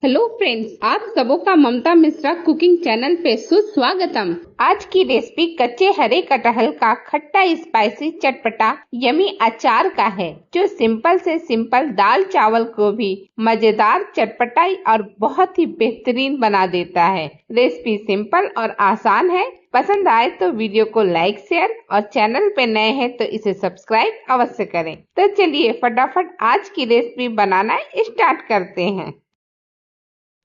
Hello friends, आप सबों का ममता मिश्रा कुकिंग चैनल पे सुस्वागतम। आज की रेसिपी कच्चे हरे कटहल का खट्टा स्पाइसी चटपटा यमी अचार का है, जो सिंपल से सिंपल दाल चावल को भी मजेदार, चटपटा और बहुत ही बेहतरीन बना देता है। रेसिपी सिंपल और आसान है। पसंद आए तो वीडियो को लाइक, शेयर और चैनल पे नए हैं तो इसे सब्सक्राइब अवश्य करें। तो चलिए फटाफट आज की रेसिपी बनाना स्टार्ट करते हैं।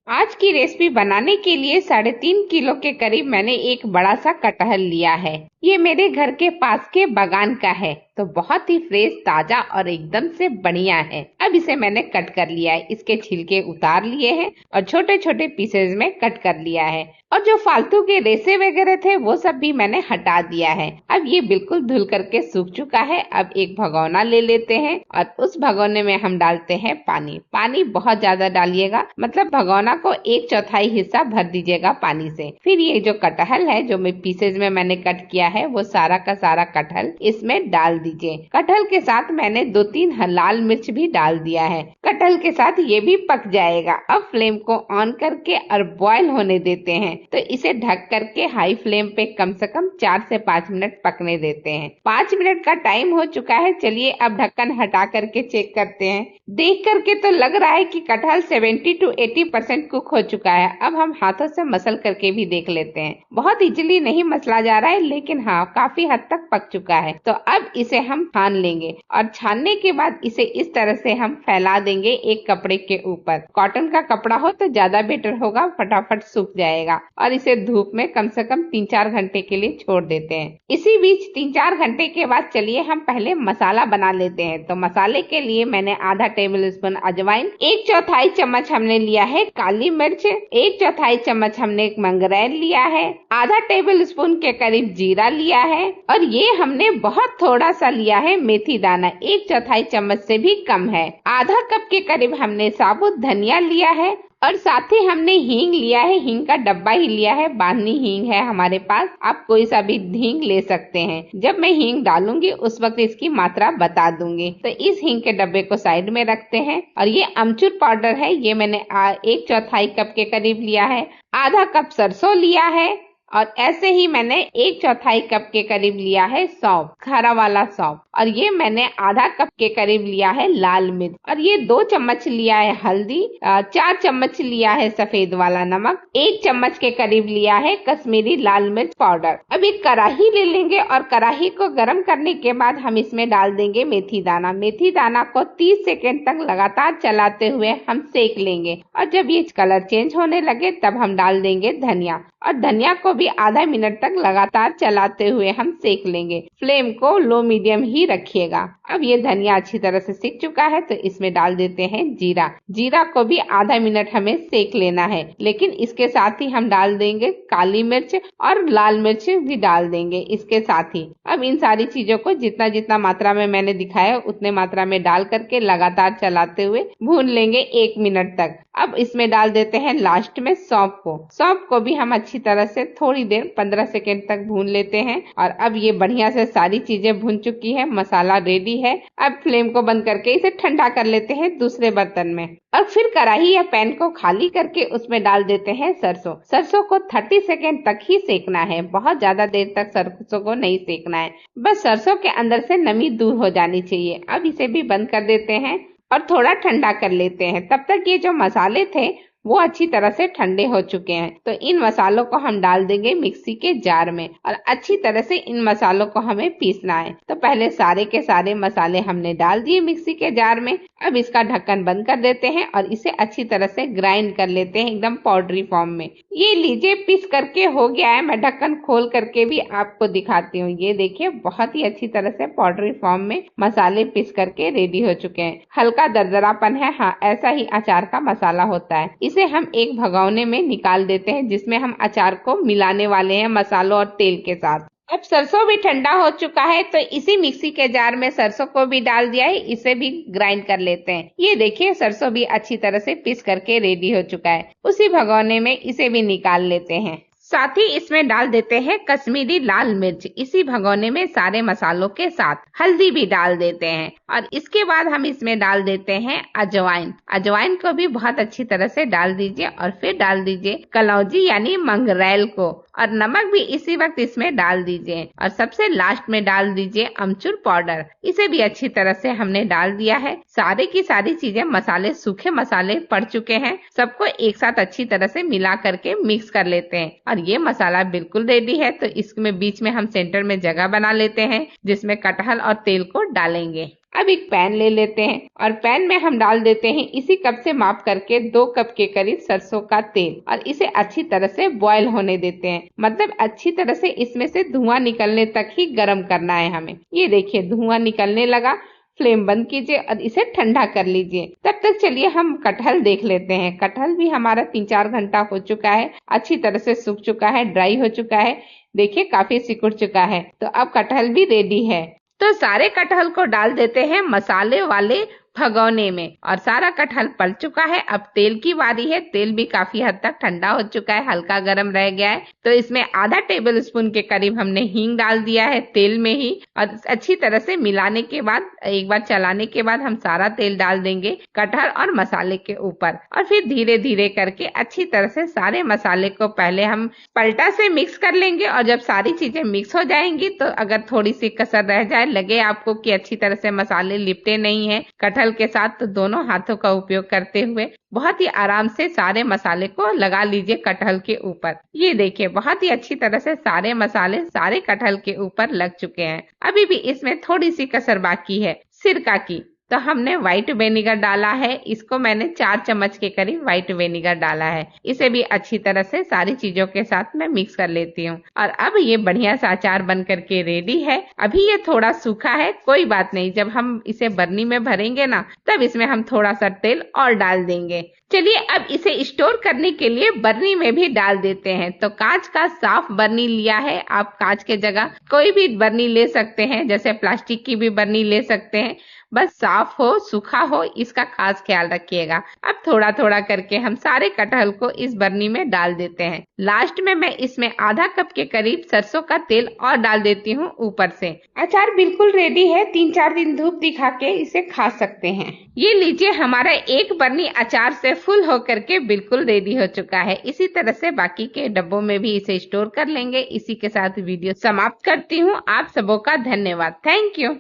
आज की रेसिपी बनाने के लिए 3.5 किलो के करीब मैंने एक बड़ा सा कटहल लिया है। ये मेरे घर के पास के बागान का है, तो बहुत ही फ्रेश, ताजा और एकदम से बढ़िया है। अब इसे मैंने कट कर लिया है। इसके छिलके उतार लिए हैं और छोटे छोटे पीसेज में कट कर लिया है। और जो फालतू के रेशे वगैरह थे वो सब भी मैंने हटा दिया है। अब ये बिल्कुल धुल करके सूख चुका है। अब एक भगोना ले लेते हैं और उस भगोने में हम डालते हैं पानी। पानी बहुत ज्यादा डालिएगा, मतलब भगोना को 1/4 हिस्सा भर दीजिएगा पानी से। फिर ये जो कटहल है, जो मैं पीसेज में मैंने कट किया है, वो सारा का सारा कटहल इसमें डाल दीजिए। कटहल के साथ मैंने 2-3 लाल मिर्च भी डाल दिया है। कटहल के साथ ये भी पक जाएगा। अब फ्लेम को ऑन करके और बॉईल होने देते हैं। तो इसे ढक करके हाई फ्लेम पे कम से कम 4 से 5 मिनट पकने देते हैं। 5 मिनट का टाइम हो चुका है। चलिए अब ढक्कन हटा करके चेक करते हैं। देख करके तो लग रहा है कि कटहल 70 to 80% कुक हो चुका है। अब हम हाथों से मसल करके भी देख लेते हैं। बहुत इजीली नहीं मसला जा रहा है, लेकिन हाँ, काफी हद तक पक चुका है। तो अब इसे हम छान लेंगे और छानने के बाद इसे इस तरह से हम फैला देंगे एक कपड़े के ऊपर। कॉटन का कपड़ा हो तो ज्यादा बेटर होगा, फटाफट सूख जाएगा। और इसे धूप में कम से कम 3-4 घंटे के लिए छोड़ देते हैं। इसी बीच 3-4 घंटे के बाद चलिए हम पहले मसाला बना लेते हैं। तो मसाले के लिए मैंने आधा टेबल स्पून अजवाइन, 1/4 चम्मच हमने लिया है काली मिर्च, 1/4 चम्मच हमने मंगरेल लिया है, आधा टेबल स्पून के करीब जीरा लिया है और ये हमने बहुत थोड़ा सा लिया है मेथी दाना, 1/4 चम्मच से भी कम है। आधा कप के करीब हमने साबुत धनिया लिया है और साथ ही हमने हींग लिया है। हींग का डब्बा ही लिया है, बांधनी हींग है हमारे पास। आप कोई सा भी हींग ले सकते हैं। जब मैं हींग डालूंगी उस वक्त इसकी मात्रा बता दूंगी। तो इस हींग के डब्बे को साइड में रखते हैं। और ये अमचूर पाउडर है, ये मैंने 1/4 कप के करीब लिया है। आधा कप सरसों लिया है और ऐसे ही मैंने 1/4 कप के करीब लिया है सौंफ, हरा वाला सौंफ। और ये मैंने आधा कप के करीब लिया है लाल मिर्च और ये 2 चम्मच लिया है हल्दी, 4 चम्मच लिया है सफेद वाला नमक, 1 चम्मच के करीब लिया है कश्मीरी लाल मिर्च पाउडर। अब एक कढ़ाई ले लेंगे और कढ़ाई को गर्म करने के बाद हम इसमें डाल देंगे मेथी दाना। मेथी दाना को 30 सेकेंड तक लगातार चलाते हुए हम सेक लेंगे और जब ये कलर चेंज होने लगे तब हम डाल देंगे धनिया और धनिया को भी आधा मिनट तक लगातार चलाते हुए हम सेक लेंगे। फ्लेम को लो मीडियम ही रखिएगा। अब ये धनिया अच्छी तरह से सीख चुका है तो इसमें डाल देते हैं जीरा। जीरा को भी आधा मिनट हमें सेक लेना है, लेकिन इसके साथ ही हम डाल देंगे काली मिर्च और लाल मिर्च भी डाल देंगे इसके साथ ही। अब इन सारी चीजों को जितना जितना मात्रा में मैंने दिखाया उतने मात्रा में डाल करके लगातार चलाते हुए भून लेंगे 1 मिनट तक। अब इसमें डाल देते हैं लास्ट में सौंफ को। सौंफ को भी हम अच्छी तरह से थोड़ी देर 15 सेकेंड तक भून लेते हैं। और अब ये बढ़िया से सारी चीजें भून चुकी है, मसाला रेडी है। अब फ्लेम को बंद करके इसे ठंडा कर लेते हैं दूसरे बर्तन में। और फिर कढ़ाई या पैन को खाली करके उसमें डाल देते हैं सरसों। सरसों को 30 सेकेंड तक ही सेकना है, बहुत ज्यादा देर तक सरसों को नहीं सेकना है। बस सरसों के अंदर से नमी दूर हो जानी चाहिए। अब इसे भी बंद कर देते हैं और थोड़ा ठंडा कर लेते हैं। तब तक ये जो मसाले थे वो अच्छी तरह से ठंडे हो चुके हैं। तो इन मसालों को हम डाल देंगे मिक्सी के जार में और अच्छी तरह से इन मसालों को हमें पीसना है। तो पहले सारे के सारे मसाले हमने डाल दिए मिक्सी के जार में। अब इसका ढक्कन बंद कर देते हैं और इसे अच्छी तरह से ग्राइंड कर लेते हैं एकदम पाउडरी फॉर्म में। ये लीजिए पीस करके हो गया है। मैं ढक्कन खोल करके भी आपको दिखाती हूँ। ये देखिए बहुत ही अच्छी तरह से पाउडरी फॉर्म में मसाले पीस करके रेडी हो चुके हैं। हल्का दरदरापन है, हाँ ऐसा ही अचार का मसाला होता है। इसे हम एक भगोने में निकाल देते हैं जिसमें हम अचार को मिलाने वाले हैं मसालों और तेल के साथ। अब सरसों भी ठंडा हो चुका है तो इसी मिक्सी के जार में सरसों को भी डाल दिया है, इसे भी ग्राइंड कर लेते हैं। ये देखिए सरसों भी अच्छी तरह से पीस करके रेडी हो चुका है। उसी भगोने में इसे भी निकाल लेते हैं। साथ ही इसमें डाल देते हैं कश्मीरी लाल मिर्च। इसी भगोने में सारे मसालों के साथ हल्दी भी डाल देते हैं और इसके बाद हम इसमें डाल देते हैं अजवाइन। अजवाइन को भी बहुत अच्छी तरह से डाल दीजिए और फिर डाल दीजिए कलौंजी यानी मंगरेल को, और नमक भी इसी वक्त इसमें डाल दीजिए और सबसे लास्ट में डाल दीजिए अमचूर पाउडर। इसे भी अच्छी तरह से हमने डाल दिया है। सारी की सारी चीजें मसाले, सूखे मसाले पड़ चुके हैं। सबको एक साथ अच्छी तरह से मिला करके मिक्स कर लेते हैं और ये मसाला बिल्कुल रेडी है। तो इसमें बीच में हम सेंटर में जगह बना लेते हैं जिसमें कटहल और तेल को डालेंगे। अब एक पैन ले लेते हैं और पैन में हम डाल देते हैं इसी कप से माप करके 2 कप के करीब सरसों का तेल और इसे अच्छी तरह से बॉयल होने देते हैं। मतलब अच्छी तरह से इसमें से धुआं निकलने तक ही गर्म करना है हमें। ये देखिए धुआं निकलने लगा। फ्लेम बंद कीजिए और इसे ठंडा कर लीजिए। तब तक चलिए हम कटहल देख लेते हैं। कटहल भी हमारा 3-4 घंटा हो चुका है, अच्छी तरह से सूख चुका है, ड्राई हो चुका है। देखिए काफी सिकुड़ चुका है। तो अब कटहल भी रेडी है। तो सारे कटहल को डाल देते हैं मसाले वाले भगोने में और सारा कटहल पल चुका है। अब तेल की बारी है। तेल भी काफी हद तक ठंडा हो चुका है, हल्का गर्म रह गया है। तो इसमें आधा टेबल स्पून के करीब हमने हींग डाल दिया है तेल में ही और अच्छी तरह से मिलाने के बाद, एक बार चलाने के बाद हम सारा तेल डाल देंगे कटहल और मसाले के ऊपर और फिर धीरे धीरे करके अच्छी तरह से सारे मसाले को पहले हम पलटा से मिक्स कर लेंगे और जब सारी चीजें मिक्स हो जाएंगी तो अगर थोड़ी सी कसर रह जाए, लगे आपको कि अच्छी तरह से मसाले लिपटे नहीं है कटहल के साथ, तो दोनों हाथों का उपयोग करते हुए बहुत ही आराम से सारे मसाले को लगा लीजिए कटहल के ऊपर। ये देखिए बहुत ही अच्छी तरह से सारे मसाले सारे कटहल के ऊपर लग चुके हैं। अभी भी इसमें थोड़ी सी कसर बाकी है सिरका की। तो हमने व्हाइट विनेगर डाला है। इसको मैंने 4 चम्मच के करीब व्हाइट विनेगर डाला है। इसे भी अच्छी तरह से सारी चीजों के साथ मैं मिक्स कर लेती हूँ और अब ये बढ़िया सा अचार बन करके रेडी है। अभी ये थोड़ा सूखा है, कोई बात नहीं, जब हम इसे बरनी में भरेंगे ना तब इसमें हम थोड़ा सा तेल और डाल देंगे। चलिए अब इसे स्टोर करने के लिए बरनी में भी डाल देते हैं। तो कांच का साफ बरनी लिया है। आप कांच के जगह कोई भी बरनी ले सकते हैं, जैसे प्लास्टिक की भी बरनी ले सकते हैं, बस साफ हो, सूखा हो, इसका खास ख्याल रखिएगा। अब थोड़ा थोड़ा करके हम सारे कटहल को इस बरनी में डाल देते हैं। लास्ट में मैं इसमें आधा कप के करीब सरसों का तेल और डाल देती हूँ ऊपर से। अचार बिल्कुल रेडी है। 3-4 दिन धूप दिखा के इसे खा सकते हैं। ये लीजिए हमारा एक बरनी अचार से फुल होकर के बिल्कुल रेडी हो चुका है। इसी तरह से बाकी के डब्बों में भी इसे स्टोर कर लेंगे। इसी के साथ वीडियो समाप्त करती हूँ। आप सबों का धन्यवाद। Thank you.